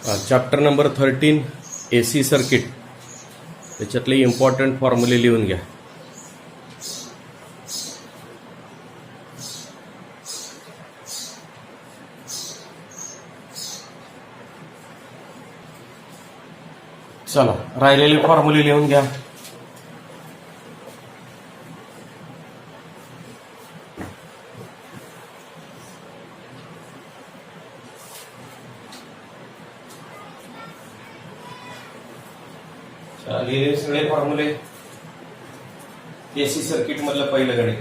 Chapter number 13 AC circuit त्याच्यातले important फॉर्म्युले लिहून घ्या. चला राहिलेले फॉर्म्युले लिहून घ्या. लिहिले सगळे फॉर्म्युले. AC सर्किट मधलं पहिलं गणित.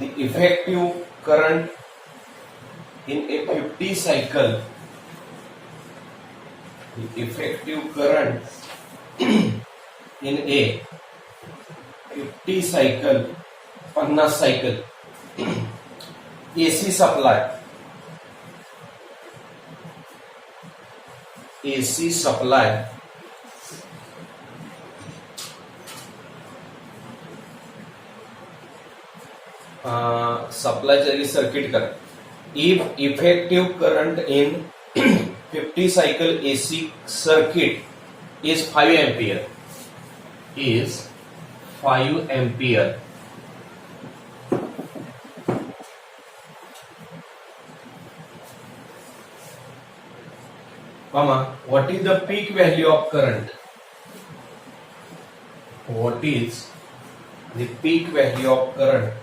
The effective current in a 50 cycle. The effective current in a 50 cycle, 50 cycle. AC supply. AC supply supply जरी circuit current. If effective current in 50 cycle AC circuit is 5 ampere, is 5 ampere. What is the peak value of current? What is the peak value of current?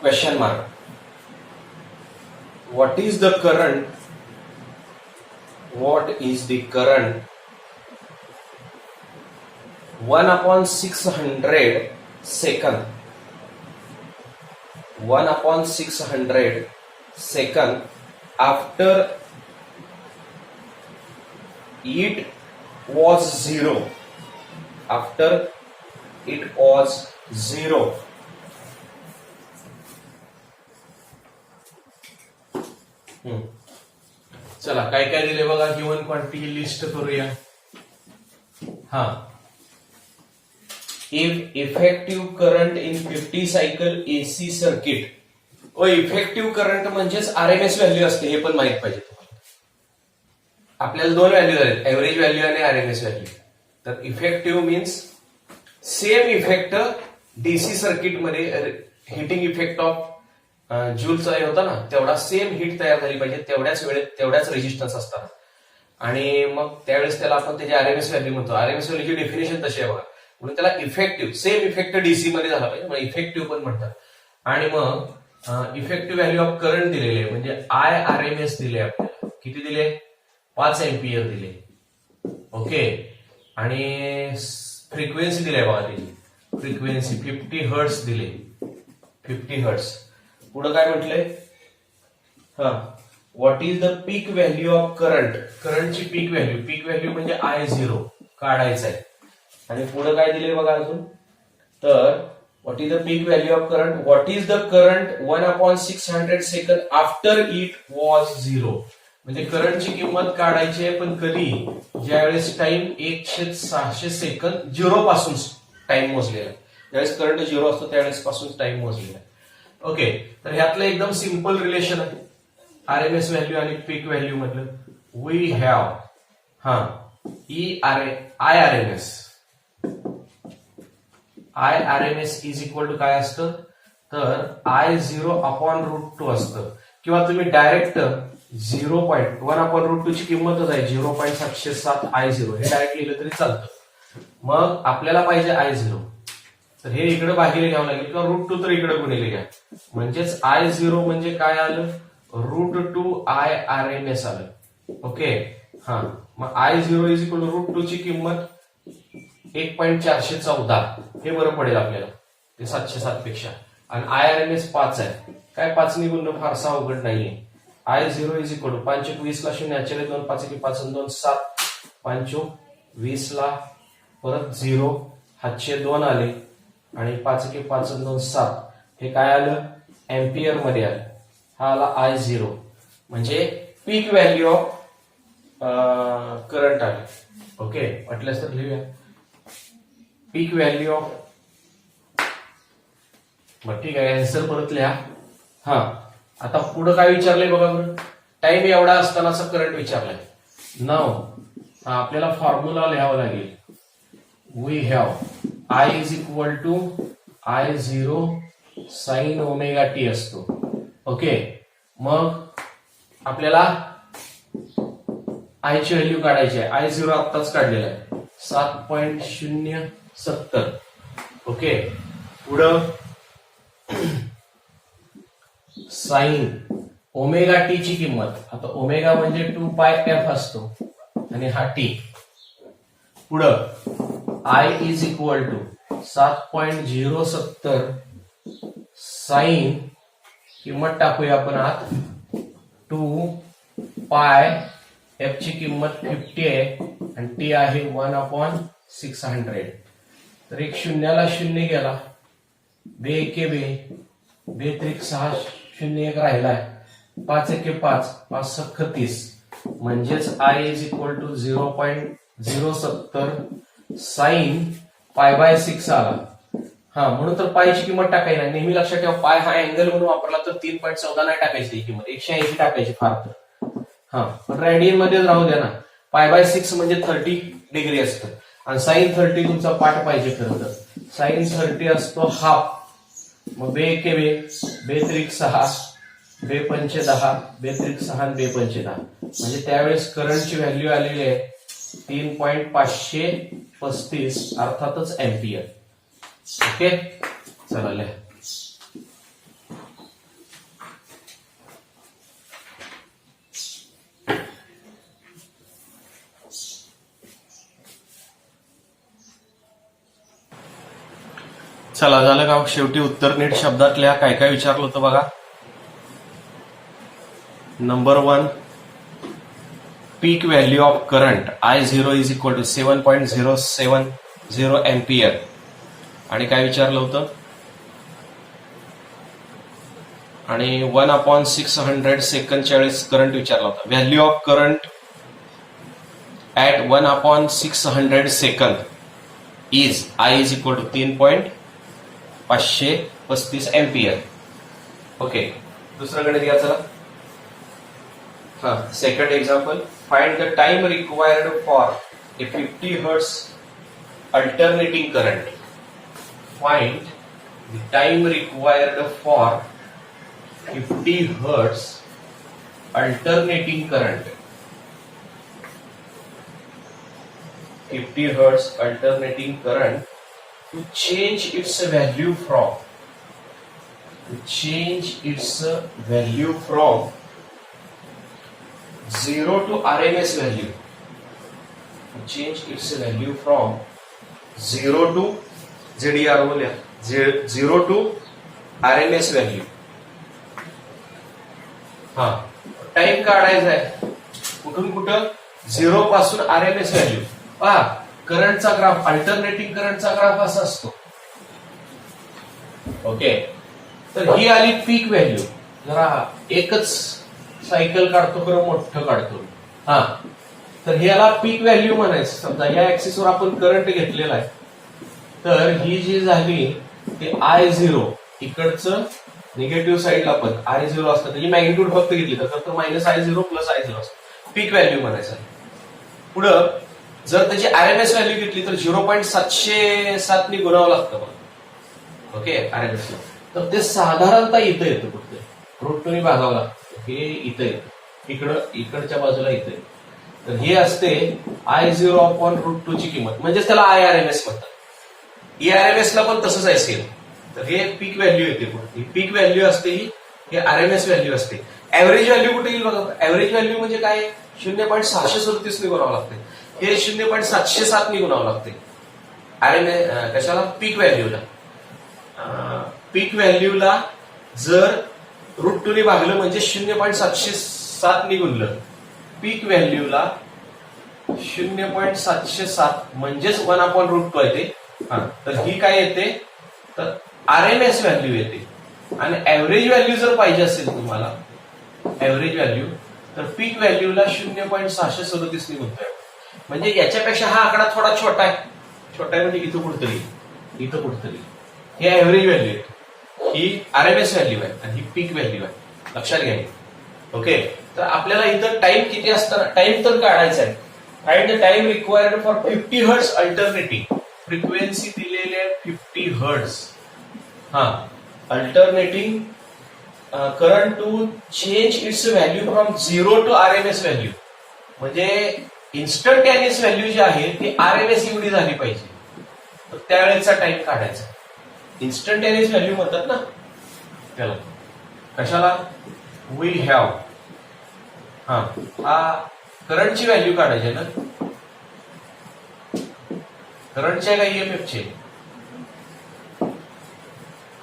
Question mark. What is the current? What is the current? 1/600 second. 1/600 second after it was zero. After it was zero. चला काय काय दिले बघा. Given quantity list करूया. If effective current in 50 cycle AC circuit. Effective current म्हणजेच RMS value असते हे पण माहित पाहिजे तुम्हाला. आपल्याला दोन व्हॅल्यू आहेत, एव्हरेज व्हॅल्यू आणि RMS व्हॅल्यू. तर effective means same effect DC circuit मध्ये हिटिंग इफेक्ट ऑफ जूलचा होता ना, तेवढा सेम हिट तयार झाली पाहिजे तेवढ्याच वेळेत तेवढ्याच रेजिस्टन्स असतात. आणि मग त्यावेळेस त्याला आपण त्याची RMS व्हॅल्यू म्हणतो. RMS व्हॅल्यूची डेफिनेशन तशी आहे बघा. म्हणून त्याला इफेक्टिव्ह सेम इफेक्ट डीसी मध्ये झाला पाहिजे, मग इफेक्टिव्ह पण म्हणतात. आणि मग इफेक्टिव्ह व्हॅल्यू ऑफ करंट दिलेले म्हणजे IRMS दिले आपल्याला. किती दिले? 5 एम्पियर दिले. ओके. आणि फ्रिक्वेन्सी दिली बघा त्याची. फ्रिक्वेन्सी 50 हर्ट्स दिले. 50 हर्ट्स. पुढे काय म्हटलंय? What is the peak value of current? करंटची पीक व्हॅल्यू. पीक व्हॅल्यू म्हणजे I0 काढायचं आहे. आणि पुढे काय दिले बघा अजून. तर what is the peak value of current? What is the current 1/600 second after it was zero. म्हणजे करंटची किंमत काढायची आहे, पण कधी? ज्यावेळेस टाइम 1/600 सेकंद झिरो पासून टाइम मोजलेला. ज्यावेळेस करंट झिरो असतो त्यावेळेस पासून टाइम मोजलेला. ओके. तर ह्यातलं एकदम सिंपल रिलेशन आहे RMS व्हॅल्यू आणि पीक व्हॅल्यू मधलं. We have IRMS is equal to काय असतं? तर I0/√2 असतं. किंवा तुम्ही डायरेक्ट 1/√2 ची किंमतच आहे 0.707 I0 हे डायरेक्ट लिहिलं तरी चालतं. मग आपल्याला पाहिजे I0. तर हे इकडे बाहेर घ्यावं लागेल किंवा √2 तर इकडे गुणिले घ्या. म्हणजेच I0 म्हणजे काय आलं? √2 IRMS आलं. ओके. मग I0 इज इक्वल टू √2 ची किंमत 1.414 हे बरं पडेल आपल्याला ते 707 पेक्षा. आणि IRMS 5 आहे. काय 5 नि गुणणं फारसा अवघड नाहीये. I0 इज इक्वल टू 5 20 ला 0 अचले 2 5 5 2 7 5 20 ला परत 0 हातचे 2 आले आणि 5 1 5 2 7 हे काय आलं? एम्पियर मध्ये आलं. हा आला I0 म्हणजे पीक व्हॅल्यू ऑफ करंट आले. ओके, वाटल्यास तर लिहूया पीक व्हॅल्यू ऑफ. बरं ठीक आहे, आन्सर परत लिहा. हा, आता पुढे काय विचारलंय बघा बरं. टाइम एवढा असतानाचा करंट विचारलाय. नाव आपल्याला फॉर्म्युला लिहावा लागेल. We have I is equal to I0 sine omega t असतो. ओके, मग आपल्याला आय ची व्हॅल्यू काढायची आहे. I0 आत्ताच काढलेला आहे 7.070. ओके, पुढं साइन ओमेगा टी ची किंमत, आता ओमेगा म्हणजे 2πf असतो आणि हा टी. पुढं I is equal to 7.070 sine किंमत टाकूया आपण आत 2πf ची किंमत 50 आहे आणि टी आहे 1/600. तर एक शून्याला शून्य गेला, बे एके बे त्रिक 6 शून्य एक राहिलाय, 5 एके 5, 5 सख्ख 30 म्हणजेच I is equal to 0.070 sine π/6 आला. हा, म्हणून तर पायची किंमत टाकायला नेहमी लक्षात ठेवा. पाय हा अँगल म्हणून वापरला तर 3.14 नाही टाकायची ही किंमत, 180 टाकायची फार तर. हा, पण रेडियन मध्येच राहू द्या ना. π/6 म्हणजे 30 डिग्री असतं आणि साइन 30 तुमचा पाठ पाहिजे खरं तर. साइन 30 असतो हाफ. मग बे एके बे त्रिक 6, बे पंचे 10, बे त्रिक 6 आणि बे पंचे 10 म्हणजे त्यावेळेस करंटची व्हॅल्यू आलेली आहे 3.535 अर्थातच एम्पियर. ओके, चला लिहा. चला झालं का? शेवटी उत्तर नीट शब्दात लिहा. काय काय विचारलं होतं बघा. Number 1, peak value of current I0 is equal to 7.070 ampere. आणि काय विचारलं होतं, आणि 1/600 सेकंडच्या वेळेस करंट विचारला होता. Value of current at 1/600 second is I is equal to 3.535 ampere. Okay, दुसरं गणित घ्या चला. हा, second example. Find the time required for a 50 hertz alternating current. Find the time required for 50 hertz alternating current. 50 hertz alternating current to change its value from 0 to RMS value. Change its value from 0 to ZDR बोलूया 0 to RMS value. हा, time काढायचा आहे कुठून कुठं, 0 पासून RMS value. पहा, करंटचा graph, alternating करंटचा ग्राफ असा असतो. ओके, तर ही आली पीक व्हॅल्यू. जरा एकच सायकल काढतो खरं मोठं काढतो. हा, तर ह्याला पीक व्हॅल्यू म्हणायचं. समजा या ऍक्सिसवर आपण करंट घेतलेला आहे, तर ही जी झाली ते I0, इकडचं निगेटिव्ह साईडला पण I0 असतं, त्याची मॅग्निट्यूड फक्त घेतली तर -I0 प्लस I0 असतं. पीक व्हॅल्यू म्हणायचं. पुढं जर त्याची RMS व्हॅल्यू घेतली तर 0.707 ने गुणावं लागतं मला. ओके, RMS ला. तर ते साधारणतः इथं येतं, फक्त रूट 2 ने भागावं लागतं. हे इथं येतं, इकडच्या बाजूला इथं येतं. तर हे असते I0/√2 ची किंमत, म्हणजेच त्याला IRMS म्हणतात. ERMS ला पण तसंच आहे सेम. तर हे पीक व्हॅल्यू येते. ही पीक व्हॅल्यू असते, ही RMS व्हॅल्यू असते. ऍव्हरेज व्हॅल्यू कुठे येईल बघा. ऍव्हरेज व्हॅल्यू म्हणजे काय, 0.637 ने गुणावं लागते. हे 0.707 ने गुणावं लागते. RMS कशाला, पीक व्हॅल्यूला. पीक व्हॅल्यूला जर √2 ने भागलं म्हणजे 0.707 ने गुणलं. पीक व्हॅल्यूला 0.707 म्हणजेच 1/√2 येते. हा, तर ही काय येते, तर RMS व्हॅल्यू येते. आणि ऍव्हरेज व्हॅल्यू जर पाहिजे असेल तुम्हाला ऍव्हरेज व्हॅल्यू, तर पीक व्हॅल्यूला 0.637 गुंतवाय. म्हणजे याच्यापेक्षा हा आकडा थोडा छोटा आहे. छोटा आहे म्हणजे इथं कुठतरी हे ऍव्हरेज व्हॅल्यू आहे, ही आरएमएस व्हॅल्यू आहे आणि ही पीक व्हॅल्यू आहे. लक्षात घ्या. ओके, तर आपल्याला इथं टाइम किती असताना टाइम तर काढायचा आहे. Find the time required for 50 hertz alternating. Frequency दिलेली आहे 50 हर्ट्ज. हा, alternating current to change its value from 0 to RMS value. म्हणजे इन्स्टंटेनियस व्हॅल्यू जी आहे ती आरएमएस एवढी झाली पाहिजे. तर त्यावेळेचा टाइम काढायचा. इन्स्टंटेनियस व्हॅल्यू म्हणतात ना त्याला. कशाला? वी हॅव, हा करंटची व्हॅल्यू काढायची ना. करंटचे का ईएमएफचे?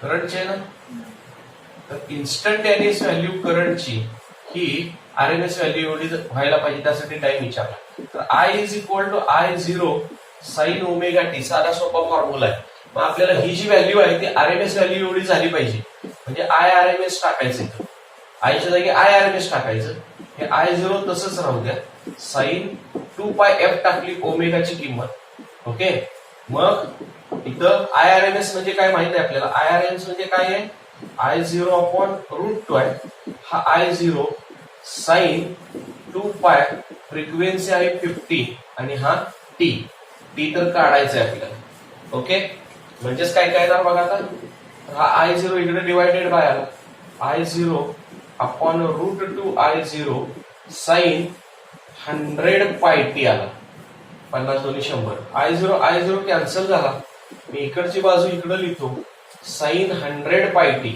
करंटचे ना. तर इन्स्टंटेनियस व्हॅल्यू करंटची ही आरएमएस व्हॅल्यू एवढी व्हायला पाहिजे, त्यासाठी टाइम विचारला. तर I is equal to I0 sine omega t. साधा सोपा फॉर्म्युला आहे. मग आपल्याला ही जी व्हॅल्यू आहे ती आरएमएस व्हॅल्यू एवढी झाली पाहिजे. म्हणजे IRMS टाकायचं इथं. आयच्या जागी IRMS टाकायचं. हे I0 तसंच राहू द्या. साइन 2πf टाकली ओमेगाची किंमत. ओके, मग इथं IRMS म्हणजे काय माहित आहे आपल्याला. IRMS म्हणजे काय आहे? I0 अपॉन √2 आहे. हा I0 साइन 2π, फ्रिक्वेन्सी आहे 50 आणि हा टी तर काढायचा आहे आपल्याला. ओके, म्हणजेच काय काय येणार बघा आता. हा I0 इकडे डिवायडेड बाय आला. I0 upon √2 I0 sign 100πt आला. 50 दोन्ही 100. I0 कॅन्सल झाला. मी इकडची बाजू इकडे लिहितो. Sine 100πt.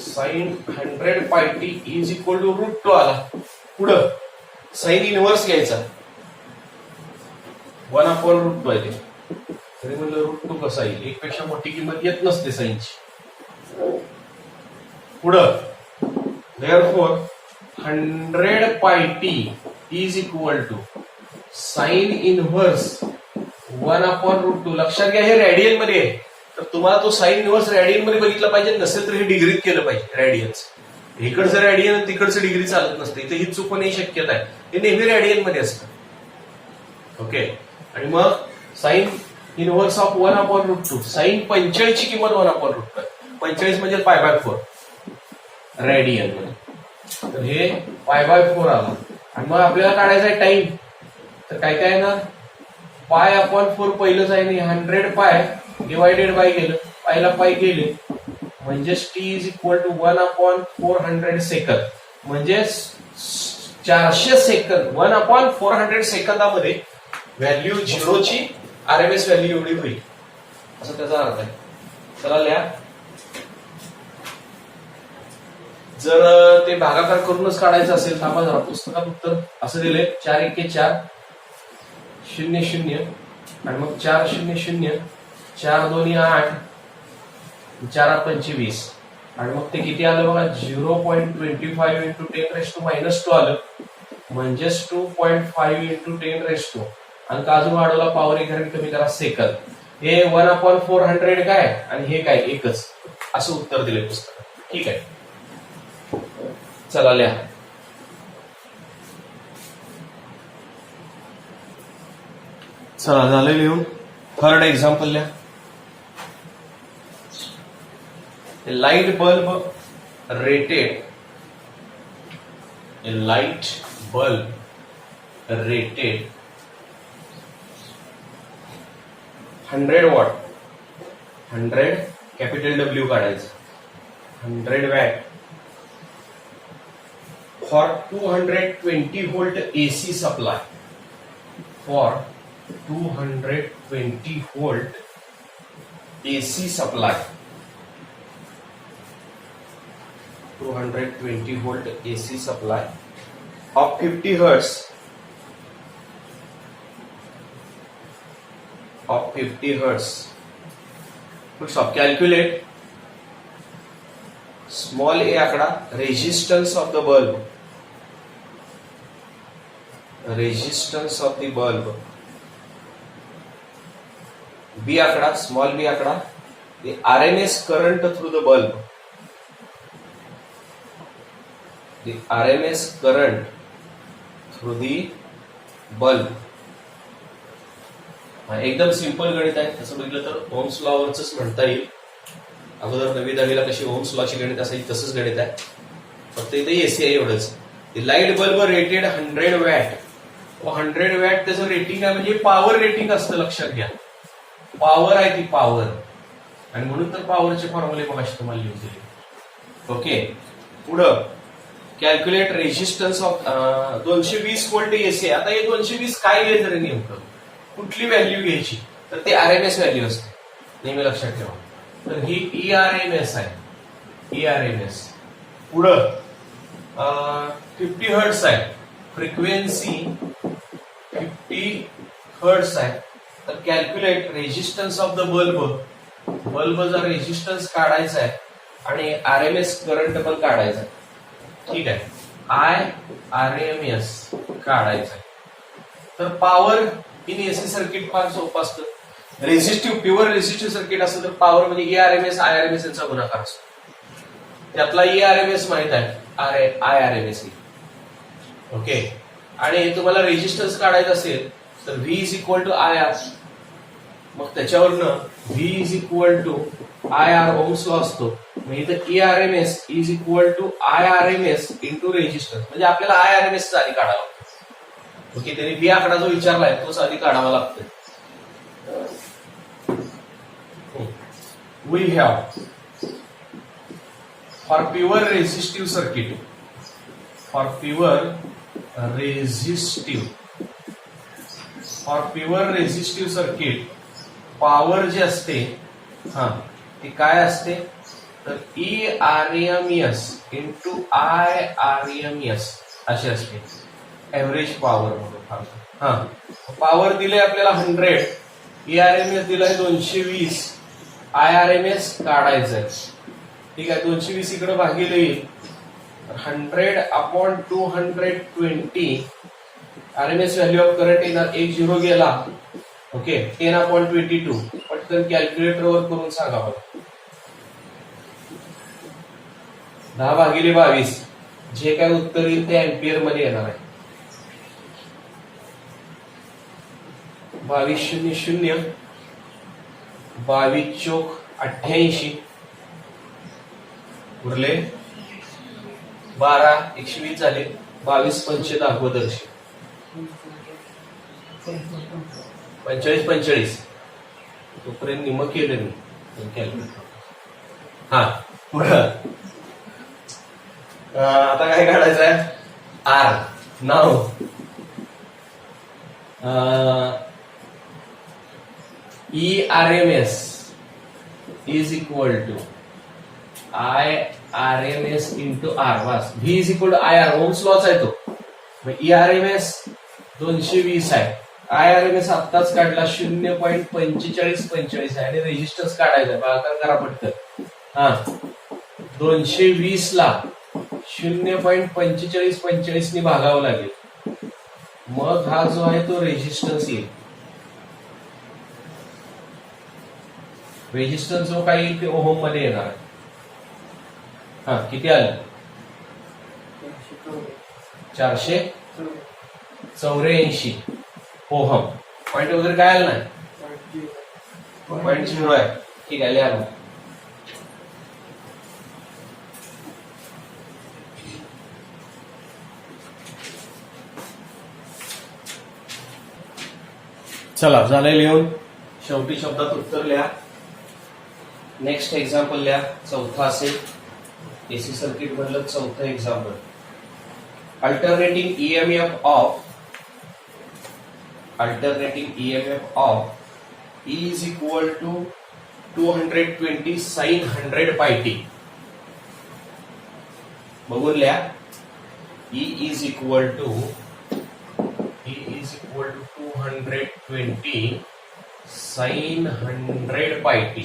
Sine 100πt is equal to √2 आला. पुढं साइन इनव्हर्स घ्यायचा. 1/√2 आहे ते. तरी म्हणलं √2 कसा येईल? एक पेक्षा मोठी किंमत येत नसते साइनची. पुढं therefore 100πt is equal to sine inverse 1/√2. लक्षात घ्या हे रॅडियन मध्ये आहे. तर तुम्हाला तो साइन इनव्हर्स रॅडियन मध्ये बघितला पाहिजे. नसेल तर हे डिग्रीत केलं पाहिजे रॅडियन्स. इकडचं रॅडियन आणि तिकडचं डिग्री चालत नसतं. इथे ही चूक होण्याची शक्यता आहे. हे नेहमी रॅडियन मध्ये असतं. ओके, आणि मग साइन इनव्हर्स ऑफ 1/√2. साइन 45 ची किंमत 1/√2. 45 म्हणजे π/4 रॅडियन मध्ये. तर हे π/4 आला. आणि मग आपल्याला काढायचा आहे टाइम. तर काय काय ना, π/4 पहिलंच आहे नाही. 100π डिवायडेड बाय गेलं. पायला पाय गेले म्हणजे t is equal to 1/400 second. म्हणजे 400 सेकंद. 1/400 सेकंदामध्ये व्हॅल्यू 0 ची आरएमएस व्हॅल्यू एवढी होईल, असं त्याचा अर्थ आहे. चला लिहा. जर ते भागाकार करूनच काढायचं असेल, थांबा जरा, पुस्तकात उत्तर असं दिले 4 × 4 0 0 आणि मग 4 0 0 4 2 8 4 25 आणि मग ते किती आलं बघा. 0.25 इंटू 10⁻² आलं. म्हणजेच 2.5 इंटू 10⁻². अंक अजून वाढवला, पॉवर एक कमी करा सेकंद. हे 1/400 काय आणि हे काय एकच, असं उत्तर दिले पुस्तकात. ठीक आहे, चला लिहा. चला झालं लिहून. थर्ड एक्झाम्पल लिहा. Light bulb rated, a light bulb rated 100 watt, 100 capital W काढायचं, 100 watt for 220 volt AC supply, for 220 volt AC supply, 220 volt AC supply of 50 hertz, of 50 hertz. So calculate small a आंकड़ा resistance of the bulb, resistance of the bulb. B आंकड़ा small b आंकड़ा the RMS current through the bulb. the RMS current through the bulb. एकदम simple गणित आहे. तसं बघितलं तर Ohm's law वरच म्हणता येईल. अगोदर 9वी-10वीला कशी ओम्स लॉची गणित असायची तसंच गणित आहे. फक्त इथे एसी आहे एवढंच. Light bulb rated 100 watt. 100 watt त्याचं रेटिंग आहे, म्हणजे पॉवर रेटिंग असतं, लक्षात घ्या. पॉवर आहे ती पॉवर, आणि म्हणून तर पॉवरचे फॉर्म्युले मग अशी तुम्हाला लिहून दिले. ओके, पुढं calculate resistance of 220 volt AC. आता हे 220 काय घ्यायचं रे नेमकं, कुठली व्हॅल्यू घ्यायची, तर ते आरएमएस व्हॅल्यू असते, नेहमी लक्षात ठेवा. तर ही ERMS आहे, ERMS. पुढं 50 हर्ट्स आहे, फ्रिक्वेन्सी 50 हर्ट्स आहे. तर calculate resistance of the bulb. बल्बचा रेजिस्टन्स काढायचा आहे आणि आरएमएस करंट पण काढायचा आहे. ठीक आहे, IRMS काढायचा आहे. तर पॉवर इन एसी सर्किट फार सोपं असतं. रेझिस्टिव्ह, प्युअर रेझिस्टिव्ह सर्किट असतं तर पॉवर म्हणजे ERMS IRMS यांचा गुणाकार असतो. त्यातला ERMS माहित आहे, IRMS. ओके, आणि तुम्हाला रेजिस्टन्स काढायचं असेल तर V is equal to IR. मग त्याच्यावरनं V is equal to IR ohm's law असतो. मग इथं ERMS is equal to IRMS into resistance, म्हणजे आपल्याला IRMS आधी काढावा लागतो. ओके, त्यांनी V आकडा जो विचारलाय तोच आधी काढावा लागतो. We have for pure resistive circuit, for pure resistive circuit power जे असते ती काय असते, तर ERMS इंटू IRMS अशी असते, एव्हरेज पॉवर म्हणून. पॉवर दिले आपल्याला 100, ERMS दिलाय 220, IRMS काढायचंय. ठीक आहे, 220 इकडे भागिले येईल, 100/220 RMS व्हॅल्यू ऑफ करंट येणार. 1 0 गेला. ओके, 10/22. पटकन कॅल्क्युलेटरवर करून सांगा बघा. 10/22 जे काय उत्तर येईल ते अँपियर मध्ये येणार आहे. 2200 22 चोक 88 उरले 12, 120 झाले. 22 पंचे दाखवदर्शी 45 तोपर्यंत निम केलं मी कॅल्क्युलेटर. पुढं आता काय काढायचं आहे, आर. नाव ERMS is equal to IRMS into R. बस, V is equal to IR. Ohm's लॉच आहे तो. ERMS 220 आहे, IRMS आत्ताच काढला 0.4545 आहे, आणि रेजिस्टन्स काढायचा. भागाकार करा पटकन. 220 ला 0.4545 ने भागावं लागेल. मग हा जो आहे तो रेजिस्टन्स येईल. रेजिस्टन्स जो काही येईल ते ओहम मध्ये येणार आहे. किती आलं, 484 ओहम. पॉइंट वगैरे काय आलं नाही, 0.0 आहे. ठीक आहे, लिहा. चला, झालंय लिहून. शेवटी शब्दात उत्तर लिहा. नेक्स्ट एक्झाम्पल लिहा. चौथा असेल, एसी सर्किट मधलं चौथं example. Alternating EMF of E is equal to 220 sin 100 pi t. बघून लिहा. E is equal to 220 sin 100 pi t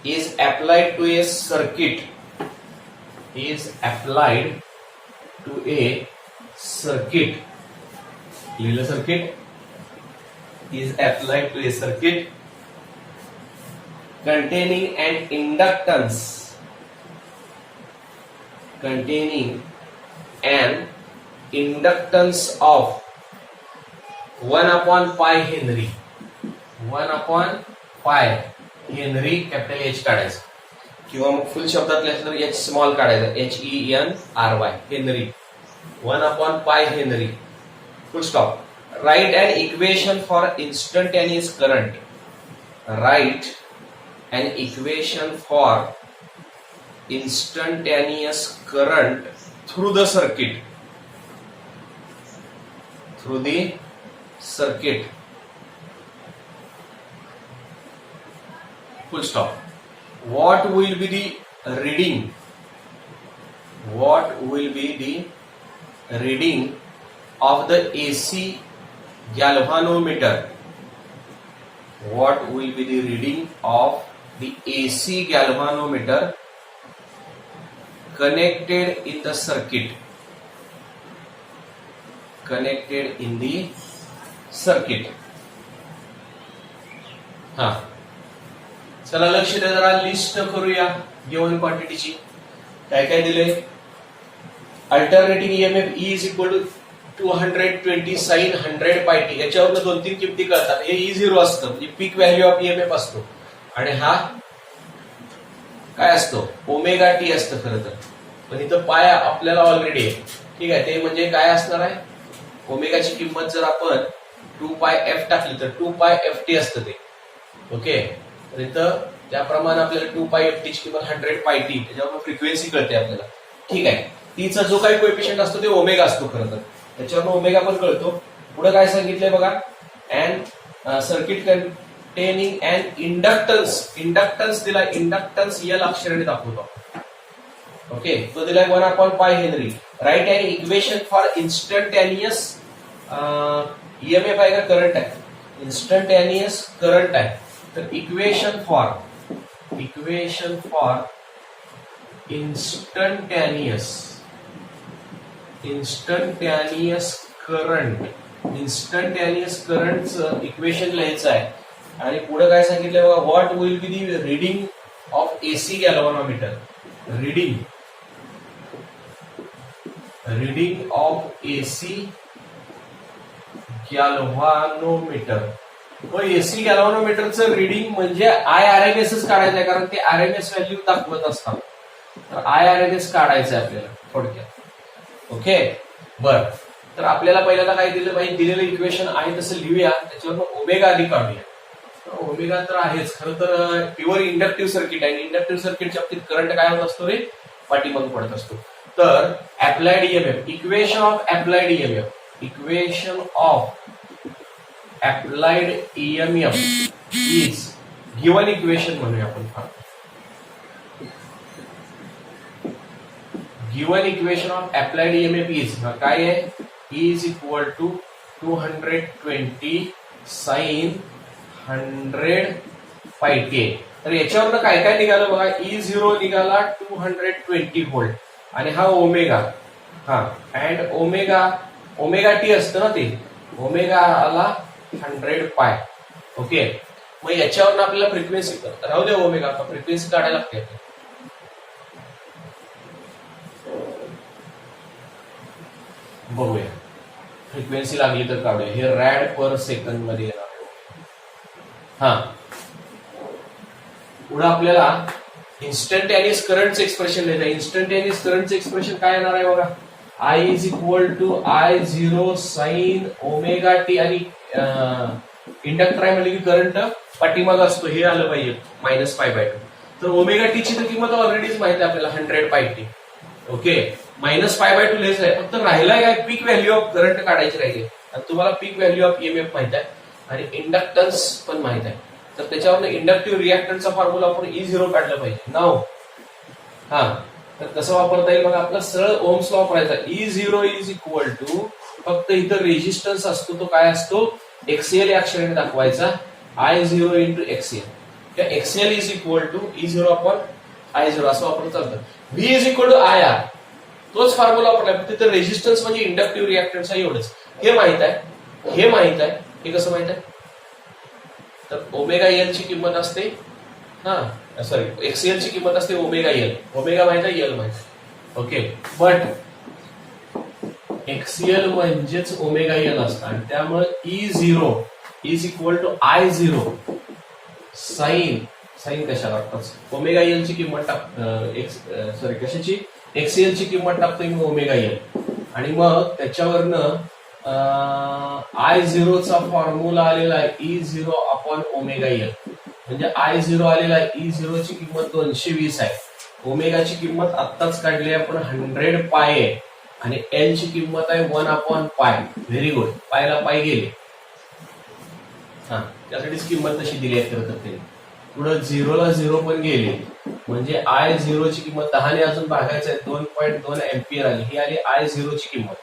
is applied to a circuit. लिहिलं, circuit is applied to a circuit containing an inductance containing an inductance of 1 upon pi Henry. 1 upon pi Henry capital H काढायचं किंवा मग फुल शब्दात असलं तर H small काढायचं HENRY Henry 1 upon pi Henry. Full stop. Write an equation for instantaneous current. Write an equation for instantaneous current through the circuit. Through the circuit. Full stop. What will be the reading? What will be the reading of the AC galvanometer? What will be the reading of the AC galvanometer connected in the circuit? Connected in the circuit. हा चला लक्ष द्या जरा list करूया given क्वांटिटीची. काय काय दिले? Alternating EMF E is equal to 220 sine 100 pi T. याच्यावरून दोन तीन किमती कळतात. हे E0 असतं म्हणजे पीक व्हॅल्यू ऑफ ईएमएफ असतो आणि हा काय असतो ओमेगा टी असतं खरं तर. पण इथं पाय आपल्याला ऑलरेडी आहे. ठीक आहे. ते म्हणजे काय असणार आहे ओमेगाची किंमत जर आपण 2 पाय एफ टाकली तर 2 पाय एफ टी असतं ते. ओके. तर इथं त्याप्रमाणे आपल्याला 2 पाय एफ टी ची किंमत 100 पाय टी त्याच्यावर फ्रिक्वेन्सी कळते आपल्याला. ठीक आहे. टीचा जो काही कोएफिशियंट असतो ते ओमेगा असतो खरं तर. त्याच्यावर ओमेगा पण कळतो. पुढे काय सांगितलंय बघा and circuit containing and inductance. Inductance दिला. इंडक्टन्स एल अक्षराने दाखवतो. ओके. तो दिलाय 1 upon pi henry. Right and equation for instantaneous EMF आहे का करंट आहे. इन्स्टंटेनियस करंट आहे. तर इक्वेशन फॉर इंस्टंटेनियस करंटचं इक्वेशन लिहायचं आहे. आणि पुढे काय सांगितलं बघा what will be the reading of AC galvanometer. Reading of AC galvanometer. AC गॅल्व्हनोमीटरचं रीडिंग म्हणजे IRMS काढायचं आहे कारण ते RMS व्हॅल्यू दाखवत असतात. तर IRMS काढायचं आहे आपल्याला थोडक्यात. ओके. बर. तर आपल्याला पहिल्यांदा काय दिलं पाहिजे दिलेलं इक्वेशन आहे तसं लिहूया. त्याच्यावर ओमेगा आधी काढूया. ओमेगा तर आहेच खरं तर प्युअर इंडक्टिव्ह सर्किट आहे. इंडक्टिव्ह सर्किटच्या बाबतीत करंट काय होत असतो रे पाठीमागे पडत असतो. तर applied EMF equation of applied EMF applied EMF is given equation म्हणूया आपण. given equation of applied EMF is काय आहे E is equal to 220 sin 100 pi t. तर याच्यावरनं काय काय निघालं बघा E0 निघाला 220 व्होल्ट आणि हा ओमेगा. हा अँड ओमेगा टी असतं ना ते ओमेगा आला 100 पाय. ओके. मग याच्यावर आपल्याला फ्रिक्वेन्सी राहू दे ओमेगा फ्रिक्वेन्सी काढायला लागते. बघूया फ्रिक्वेन्सी लागली तर काढूया. हे रॅड पर सेकंड मध्ये येणार आहे. हा पुढे आपल्याला इन्स्टंटेनियस करंटचं एक्सप्रेशन लिहायचं. इन्स्टंटेनियस करंटचं एक्सप्रेशन काय येणार आहे बघा I is equal to I0 sin omega T आणि इंडक्टर आहे म्हणजे की करंट पाठीमाग असतो हे आलं पाहिजे -π/2. तर ओमेगा टी ची तर किंमत ऑलरेडीच माहिती आहे आपल्याला 100 पाय टी. ओके. -π/2 लिहायचं आहे. फक्त राहिलाय काय पीक व्हॅल्यू ऑफ करंट काढायची राहिली. आणि तुम्हाला पीक व्हॅल्यू ऑफ ईएमएफ माहित आहे आणि इंडक्टन्स पण माहित आहे. तर त्याच्यावर इंडक्टिव्ह रिएक्टन्सचा फॉर्म्युला आपण E0 काढला पाहिजे. नाव हा तर कसं वापरता येईल बघा आपला सरळ ओम्स लॉ वापरायचा. E0 इज इक्वल टू फक्त इथं रेजिस्टन्स असतो तो काय असतो XL या अक्षराने दाखवायचा I0 into XL. XL is equal to E0 upon I0 असं वापरून चालतं. V is equal to IR तोच फॉर्म्युला वापरला. तिथं रेजिस्टन्स म्हणजे इंडक्टिव्ह रिएक्टन्स आहे एवढंच. हे माहित आहे. हे कसं माहित आहे तर ओमेगा एल ची किंमत असते XL ची किंमत असते ओमेगा एल. ओमेगा माहित आहे एल माहित आहे. ओके, बट एक्सीएल म्हणजेच ओमेगा एल असतं आणि त्यामुळे E0 is equal to I0 sine कशाला टाकतात ओमेगा एल ची किंमत कशाची एक्सीएल ची किंमत टाकतोय मी ओमेगा एल आणि मग त्याच्यावरनं I0 चा फॉर्म्युला आलेला आहे E0 अपॉन ओमेगा एल म्हणजे I0 आलेला आहे E0 ची किंमत 220 आहे, ओमेगाची किंमत आत्ताच काढली आपण 100 पाय आहे आणि एल ची किंमत आहे 1 अपॉन पाय. व्हेरी गुड, पायला पाय गेले. हा, त्यासाठीच किंमत तशी दिली आहे खरं तर. पुढे 0 ला 0 पण गेले म्हणजे I0 ची किंमत 10 ने अजून भागायचं आहे 2.2 एम्पियर आली, ही आली I0 ची किंमत.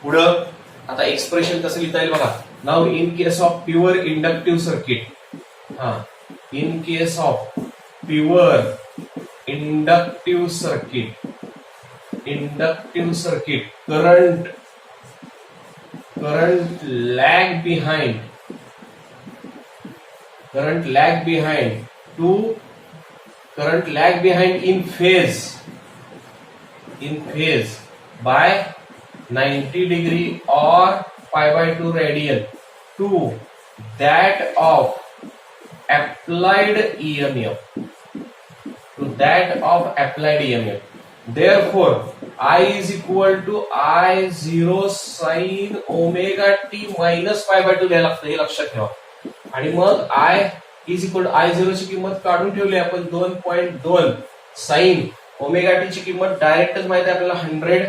पुढं आता एक्सप्रेशन कसं लिहिता येईल बघा. Now in case of pure inductive circuit, हा in case of pure inductive circuit current lag behind in phase by 90 degree or pi by 2 radian to that of applied EMF. Therefore, I is equal to I0 sin omega t minus pi by 2 घ्यायला लागतं, हे लक्षात ठेवा. आणि मग I is equal to I0 ची किंमत काढून ठेवली आपण 2.2 साइन ओमेगा टी ची किंमत डायरेक्टच माहिती आहे आपल्याला 100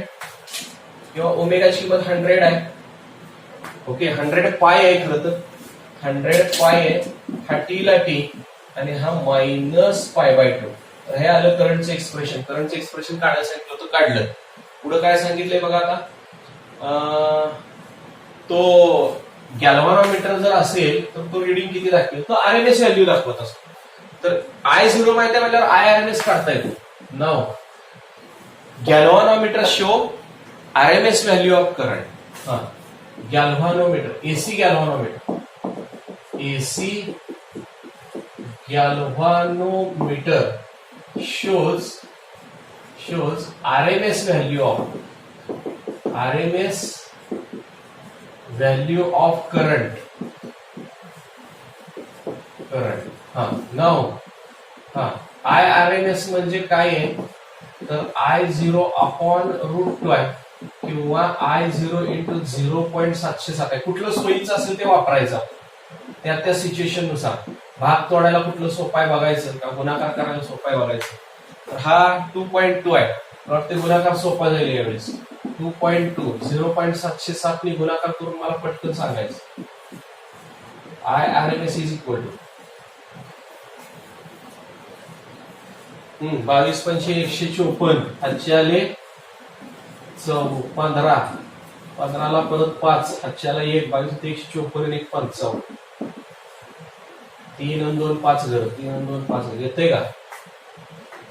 किंवा ओमेगाची किंमत 100 आहे. ओके, 100 पाय आहे खरं तर, 100 पाय आहे, हा टी ला टी आणि हा मायनस पाय बाय 2. हे आलं करंटचं एक्सप्रेशन. करंटचं एक्सप्रेशन काढायला सांगितलं होतं, काढलं. पुढे काय सांगितलंय बघा आता, तो गॅल्व्हॅनोमीटर जर असेल तर तो रिडिंग किती दाखवेल, तो आरएमएस व्हॅल्यू दाखवत असतो. तर I0 माहिती आहे म्हटल्यावर IRMS काढता येतो. Now galvanometer show RMS value of current. हा, galvanometer, AC galvanometer shows RMS value of current. Now IRMS म्हणजे काय आहे तर I0 अपॉन √2 आहे किंवा I0 इंटू 0.707 आहे. कुठलं सोयीचं असेल ते वापरायचं त्या सिच्युएशन नुसार. भाग तोडायला कुठलं सोपं आहे बघायचं का गुणाकार करायला सोपं आहे बघायचं. तर हा 2.2 आहे, वाटते गुणाकार सोपा जाईल यावेळेस. 2.2 0.707 ने गुणाकार करून मला पटकन सांगायचं. IRMS इज इक्वल टू 22 5 154 हातचे आले 15 15ला परत 5 हातच्याला 1 22 154 1 55 3 आणि 2 5 घर 3 आणि 2 5 येते का?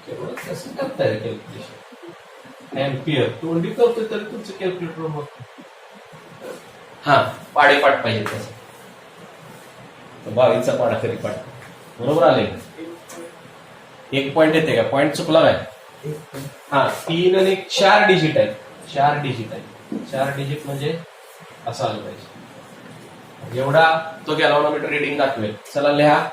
कसं करताय कॅल्क्युलेशन एम्पियर तोंडी करतोय तरी तुमचं कॅल्क्युलेटर होत. हा, पाडेपाठ पाहिजे तसं 22चा पाडा तरी पाठ बरोबर आले. 1 पॉइंट येते का? पॉइंट चुकला काय? हा, 3 आणि 1 4 डिजिट आहे. 4 डिजिट म्हणजे असं आलं पाहिजे. एवढा तो गॅल्व्हॅनोमीटर रिडिंग दाखवेल. चला लिहा.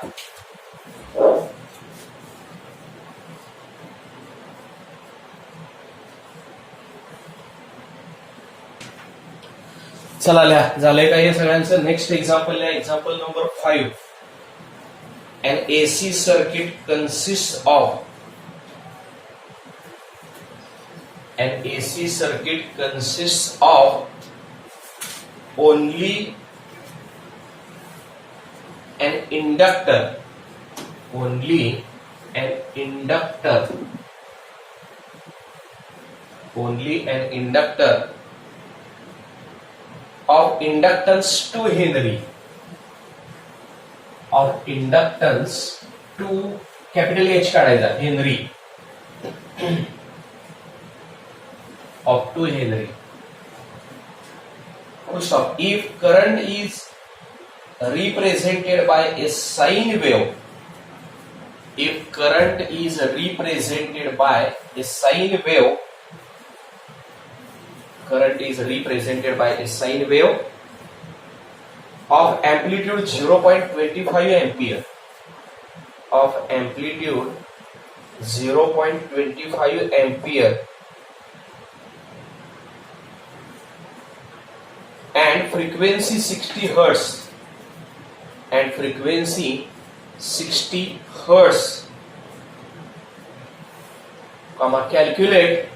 चला लिहा. झालंय का हे सगळ्यांचं? नेक्स्ट एक्झाम्पल लिहा. Example number 5. An AC circuit consists of only an inductor of inductance 2 Henry to capital H काढायचा Henry of 2 Henry. Stop. If current is represented by a sine wave, current is represented by a sine wave of amplitude 0.25 ampere, of amplitude 0.25 ampere and frequency 60 hertz, and frequency 60 hertz, comma, calculate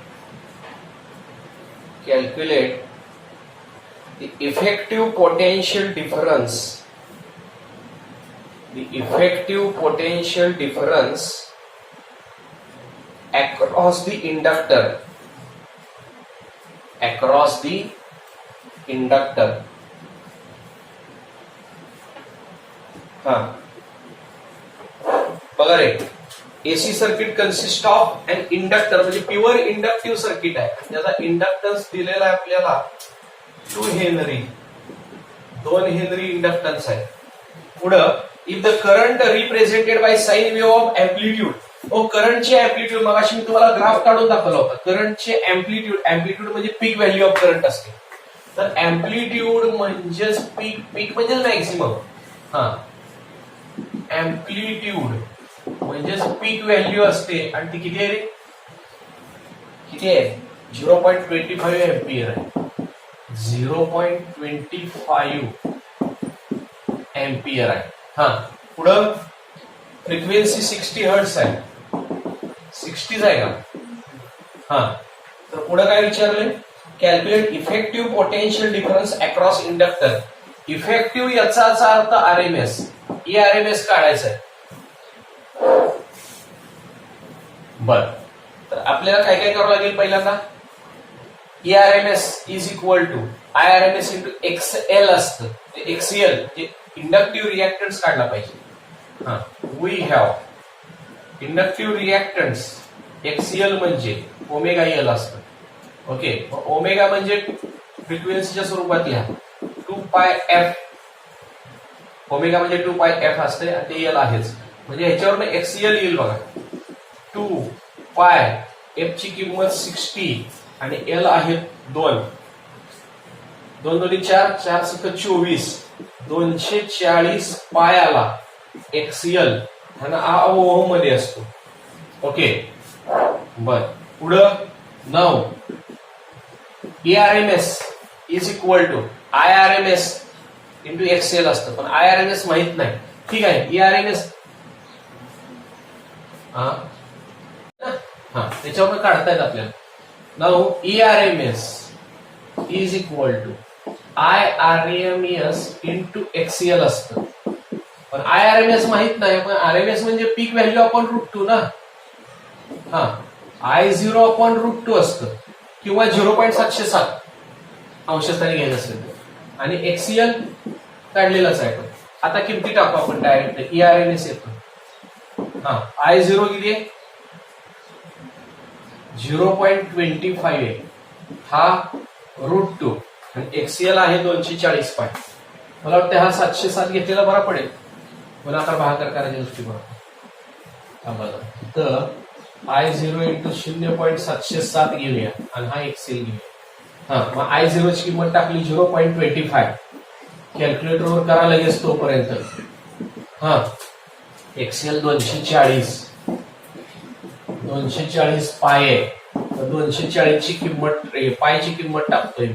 the effective potential difference, across the inductor, बघा रे, AC circuit consist of an inductor, म्हणजे pure inductive circuit आहे. त्याचा inductance दिलेला आहे आपल्याला 2 Henry, 2 Henry inductance आहे. पुढं if the current represented by sine wave of amplitude, करंटचे अँप्लिट्यूड, मगाशी मी तुम्हाला ग्राफ काढून दाखवला होता. करंटचे अँप्लिट्यूड म्हणजे पीक व्हॅल्यू ऑफ करंट असते. तर अँप्लिट्यूड म्हणजेच पीक म्हणजेच मॅक्सिमम. अँप्लिट्यूड म्हणजेच पीक व्हॅल्यू असते, आणि ती किती आहे? 0.25 एम्पियर आहे. 0.25 एम्पियर आहे. पुढं फ्रिक्वेन्सी 60 हर्ट्झ आहे. 60 आहे का? तर पुढे काय विचारले? Calculate effective potential difference across inductor. Effective याचाच अर्थ आरएमएस, आरएमएस काढायचं आहे. बर, तर आपल्याला काय काय करावं लागेल? पहिल्यांदा ERMS is equal to IRMS into XL असतं. XL जे इंडक्टिव्ह रिएक्टन्स काढला पाहिजे. We have inductive reactance XL म्हणजे ओमेगा L असतं. ओके, ओमेगा म्हणजे फ्रिक्वेन्सीच्या स्वरूपात लिहा 2πf. ओमेगा म्हणजे 2πf असते, आणि ते L आहेच, म्हणजे ह्याच्यावरनं XL येईल बघा. 2π, f ची किंमत 60 आणि L आहे 2. 2 2 4, 4 7 24, 240 पाय आला XL, आणि हा ओहम मध्ये असतो. ओके, बर. पुढं 9 ERMS is equal to IRMS into XL असतं, पण IRMS माहित नाही. ठीक आहे, ERMS त्याच्यावर काढतायत आपल्याला. Now ERMS is equal to IRMS into XL असतं, पण IRMS माहित नाही. पण RMS म्हणजे पीक व्हॅल्यू अपॉन √2 ना. I0 अपॉन √2 असतं, किंवा 0.707 अंशस्थानी घ्यायचं असेल तर. आणि XL काढलेलाच आहे. पण आता किमती टाकू आपण डायरेक्ट. ERMS येतो. I0 किती आहे? 0.25 आहे, हा √2, आणि XL आहे 240 पाय. मला वाटतं हा 707 घेतलेला बरा पडेल, पुन्हा आता भागाकार करायच्या दृष्टीकोन. तर I0 इंटू 0.707 घेऊया, आणि हा XL घेऊया. मग I0 ची किंमत टाकली 0.25. कॅल्क्युलेटरवर करा लगेच तोपर्यंत. XL 240 पाय आहे. 240 ची किंमत, पायची किंमत टाकतोय.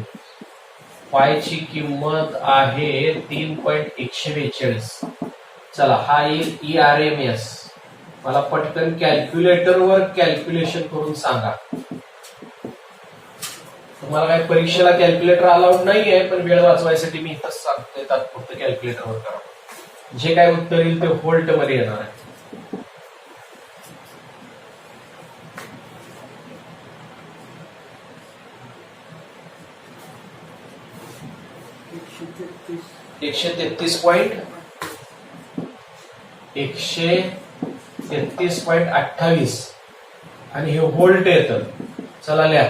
पायची किंमत आहे 3.142. चला, हा येईल ERMS. मला पटकन कॅल्क्युलेटरवर कॅल्क्युलेशन करून सांगा. तुम्हाला काय परीक्षेला कॅल्क्युलेटर अलाउड नाहीये, पण वेळ वाचवायसाठी मी इथंच सांगतोय, तात्पुरतं कॅल्क्युलेटरवर करा. जे काय उत्तर येईल ते व्होल्ट मध्ये येणार आहे. एकशे 133.28 आणि हे व्होल्ट येतं. चला लिहा.